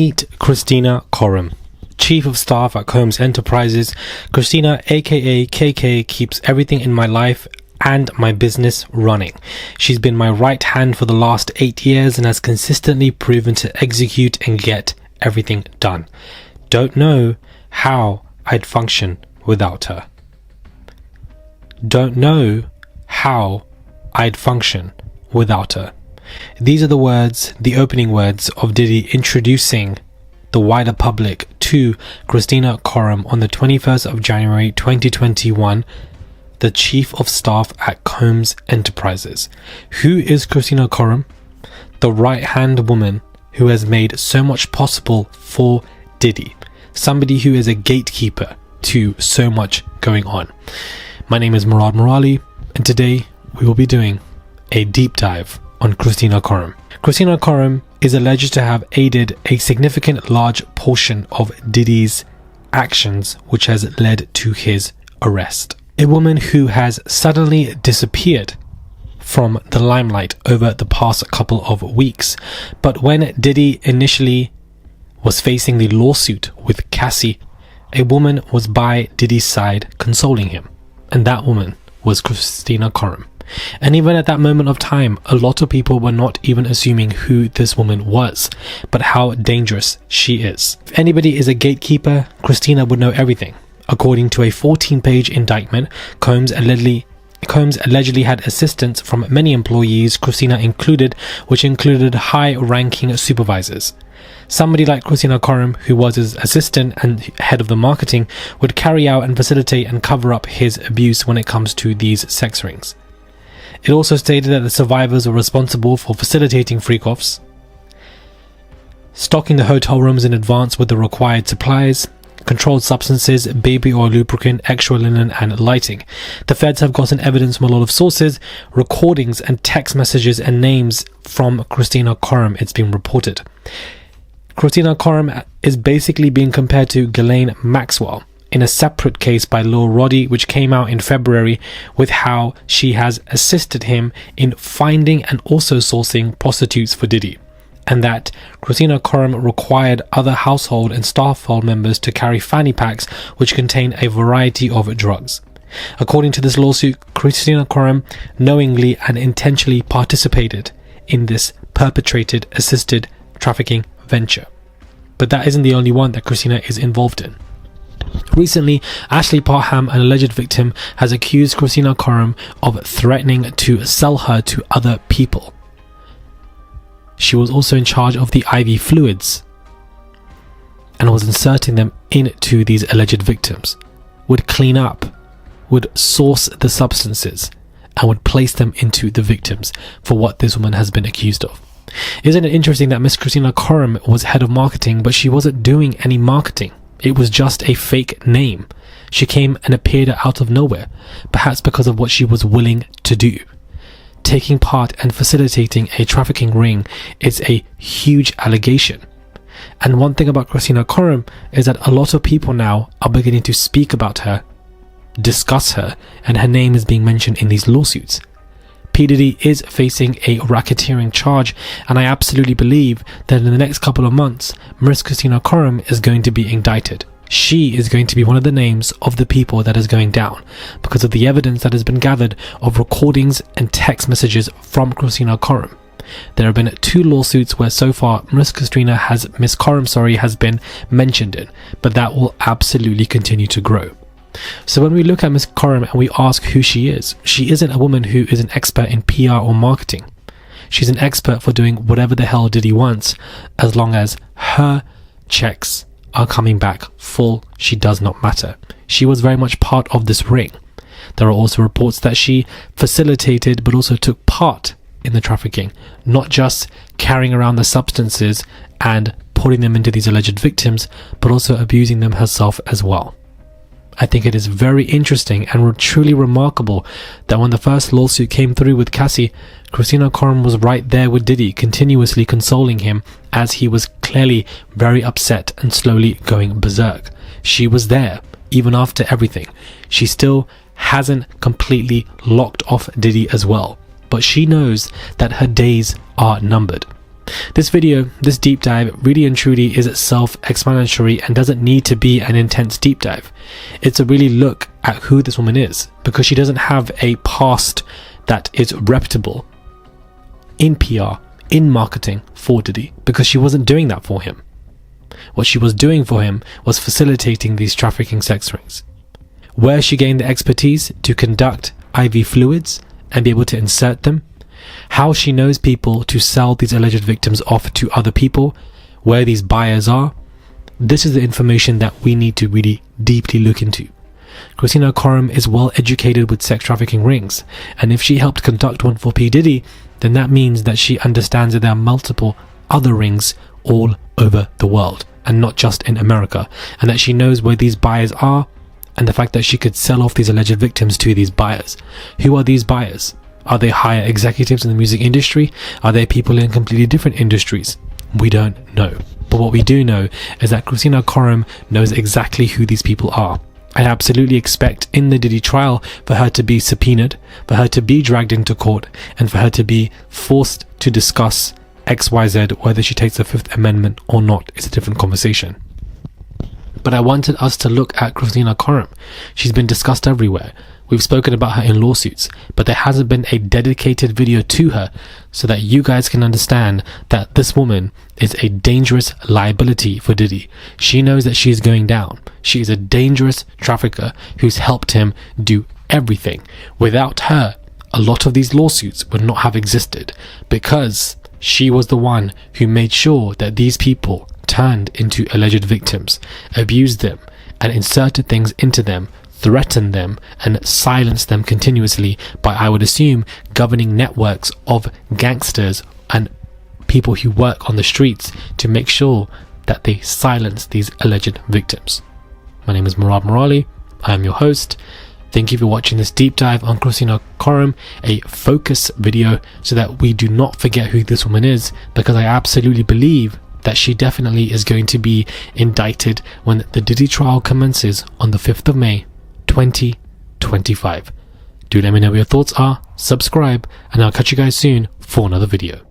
Meet Kristina Khorrum, Chief of Staff at Khorrum Enterprises. Kristina, aka KK, keeps everything in my life and my business running. She's been my right hand for the last 8 years and has consistently proven to execute and get everything done. Don't know how I'd function without her. Don't know how I'd function without her. These are the words, the opening words of Diddy introducing the wider public to Kristina Khorrum on the 21st of January 2021, the Chief of Staff at Khorrum Enterprises. Who is Kristina Khorrum? The right-hand woman who has made so much possible for Diddy. Somebody who is a gatekeeper to so much going on. My name is Murad Murali, and today we will be doing a deep dive on Kristina Khorrum. Kristina Khorrum is alleged to have aided a significant large portion of Diddy's actions, which has led to his arrest. A woman who has suddenly disappeared from the limelight over the past couple of weeks. But when Diddy initially was facing the lawsuit with Cassie, a woman was by Diddy's side consoling him. And that woman was Kristina Khorrum. And even at that moment of time, a lot of people were not even assuming who this woman was, but how dangerous she is. If anybody is a gatekeeper, Kristina would know everything. According to a 14-page indictment, Khorrum allegedly had assistance from many employees, Kristina included, which included high-ranking supervisors. Somebody like Kristina Khorrum, who was his assistant and head of the marketing, would carry out and facilitate and cover up his abuse when it comes to these sex rings. It also stated that the survivors were responsible for facilitating freak-offs, stocking the hotel rooms in advance with the required supplies, controlled substances, baby oil lubricant, extra linen and lighting. The feds have gotten evidence from a lot of sources, recordings and text messages and names from Kristina Khorrum, it's been reported. Kristina Khorrum is basically being compared to Ghislaine Maxwell in a separate case by Lil Roddy, which came out in February, with how she has assisted him in finding and also sourcing prostitutes for Diddy, and that Kristina Khorrum required other household and staff members to carry fanny packs which contain a variety of drugs. According to this lawsuit, Kristina Khorrum knowingly and intentionally participated in this perpetrated assisted trafficking venture. But that isn't the only one that Kristina is involved in. Recently, Ashley Parham, an alleged victim, has accused Kristina Khorrum of threatening to sell her to other people. She was also in charge of the IV fluids and was inserting them into these alleged victims, would clean up, would source the substances, and would place them into the victims for what this woman has been accused of. Isn't it interesting that Miss Kristina Khorrum was head of marketing, but she wasn't doing any marketing? It was just a fake name. She came and appeared out of nowhere, perhaps because of what she was willing to do. Taking part and facilitating a trafficking ring is a huge allegation. And one thing about Kristina Khorrum is that a lot of people now are beginning to speak about her, discuss her, and her name is being mentioned in these lawsuits. P. Diddy is facing a racketeering charge, and I absolutely believe that in the next couple of months, Miss Kristina Khorrum is going to be indicted. She is going to be one of the names of the people that is going down because of the evidence that has been gathered of recordings and text messages from Kristina Khorrum. There have been 2 lawsuits where so far Miss Khorrum has been mentioned in, but that will absolutely continue to grow. So when we look at Miss Khorrum and we ask who she isn't a woman who is an expert in PR or marketing. She's an expert for doing whatever the hell Diddy wants, as long as her checks are coming back full. She does not matter. She was very much part of this ring. There are also reports that she facilitated but also took part in the trafficking, not just carrying around the substances and putting them into these alleged victims, but also abusing them herself as well. I think it is very interesting and truly remarkable that when the first lawsuit came through with Cassie, Kristina Khorrum was right there with Diddy, continuously consoling him as he was clearly very upset and slowly going berserk. She was there, even after everything. She still hasn't completely locked off Diddy as well, but she knows that her days are numbered. This video, this deep dive, really and truly is self-explanatory and doesn't need to be an intense deep dive. It's a really look at who this woman is, because she doesn't have a past that is reputable in PR, in marketing for Diddy, because she wasn't doing that for him. What she was doing for him was facilitating these trafficking sex rings. Where she gained the expertise to conduct IV fluids and be able to insert them, how she knows people to sell these alleged victims off to other people, where these buyers are, this is the information that we need to really deeply look into. Kristina Khorrum is well educated with sex trafficking rings, and if she helped conduct one for P. Diddy, then that means that she understands that there are multiple other rings all over the world, and not just in America, and that she knows where these buyers are, and the fact that she could sell off these alleged victims to these buyers. Who are these buyers? Are they higher executives in the music industry? Are they people in completely different industries? We don't know. But what we do know is that Kristina Khorrum knows exactly who these people are. I absolutely expect in the Diddy trial for her to be subpoenaed, for her to be dragged into court, and for her to be forced to discuss XYZ. Whether she takes the Fifth Amendment or not is a different conversation. But I wanted us to look at Kristina Khorrum. She's been discussed everywhere. We've spoken about her in lawsuits, but there hasn't been a dedicated video to her so that you guys can understand that this woman is a dangerous liability for Diddy. She knows that she's going down. She is a dangerous trafficker who's helped him do everything. Without her, a lot of these lawsuits would not have existed, because she was the one who made sure that these people turned into alleged victims, abused them, and inserted things into them, threatened them, and silenced them continuously by, I would assume, governing networks of gangsters and people who work on the streets to make sure that they silence these alleged victims. My name is Murad Morali. I am your host. Thank you for watching this deep dive on Kristina Khorrum, a focus video so that we do not forget who this woman is, because I absolutely believe that she definitely is going to be indicted when the Diddy trial commences on the 5th of May 2025. Do let me know what your thoughts are, subscribe, and I'll catch you guys soon for another video.